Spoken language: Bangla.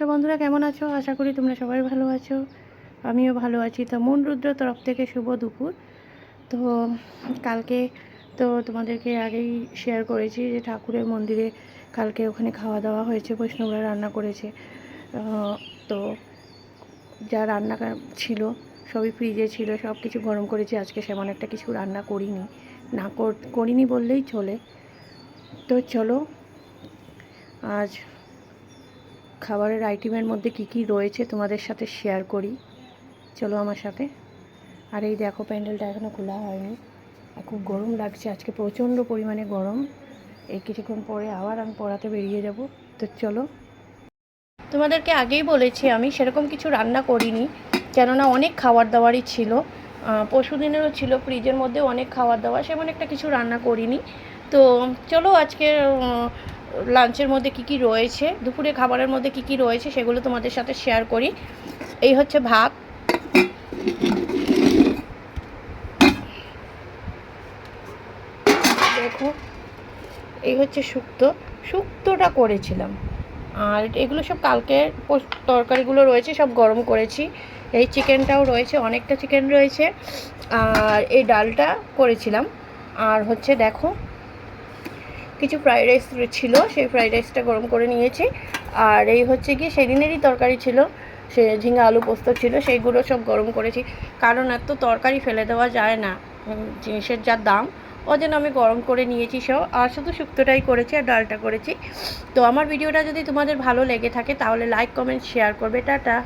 নমস্কার বন্ধুরা, কেমন আছো? আশা করি তোমরা সবাই ভালো আছো। আমিও ভালো আছি। তো মন রুদ্র তরফ থেকে শুভ দুপুর। তো কালকে তো তোমাদেরকে আগেই শেয়ার করেছি যে ঠাকুরের মন্দিরে কালকে ওখানে খাওয়া দাওয়া হয়েছে, বৈষ্ণবরা রান্না করেছে। তো যা রান্না ছিল সবই ফ্রিজে ছিল, সব কিছু গরম করেছি। আজকে সেমন একটা কিছু রান্না করিনি, না করিনি বললেই চলে। তো চলো আজ খাবারের আইটেমের মধ্যে কি কি রয়েছে তোমাদের সাথে শেয়ার করি। চলো আমার সাথে। আর এই দেখো, প্যান্ডেলটা এখনও খোলা হয়নি, আর খুব গরম লাগছে আজকে, প্রচণ্ড পরিমাণে গরম। এই কিছুক্ষণ পরে আবার আমি পড়াতে বেরিয়ে যাব। তো চলো, তোমাদেরকে আগেই বলেছি আমি সেরকম কিছু রান্না করিনি, কেননা অনেক খাবার দাবারই ছিল, পরশু দিনেরও ছিল ফ্রিজের মধ্যে অনেক খাবার দাবার, সেমন একটা কিছু রান্না করিনি। তো চলো আজকে লাঞ্চের মধ্যে কি কি রয়েছে, দুপুরে খাবারের মধ্যে কি কি রয়েছে সেগুলো তোমাদের সাথে শেয়ার করি। এই হচ্ছে ভাত, দেখো এই হচ্ছে শুক্তোটা করেছিলাম, আর এগুলো সব কালকের তরকারিগুলো রয়েছে, সব গরম করেছি। এই চিকেনটাও রয়েছে, অনেকটা চিকেন রয়েছে। আর এই ডালটা করেছিলাম। আর হচ্ছে দেখো কিছু ফ্রাইড রাইস ছিল, সেই ফ্রাইড রাইসটা গরম করে নিয়েছি। আর এই হচ্ছে কি সেদিনেরই তরকারি ছিল, সে ঝিঙা আলু পোস্ত ছিল, সেইগুলো সব গরম করেছি, কারণ এত তরকারি ফেলে দেওয়া যায় না, জিনিসের যা দাম, ও যেন আমি গরম করে নিয়েছি সব। আর শুধু শুক্তোটাই করেছি আর ডালটা করেছি। তো আমার ভিডিওটা যদি তোমাদের ভালো লেগে থাকে তাহলে লাইক কমেন্ট শেয়ার করবে। টাটা।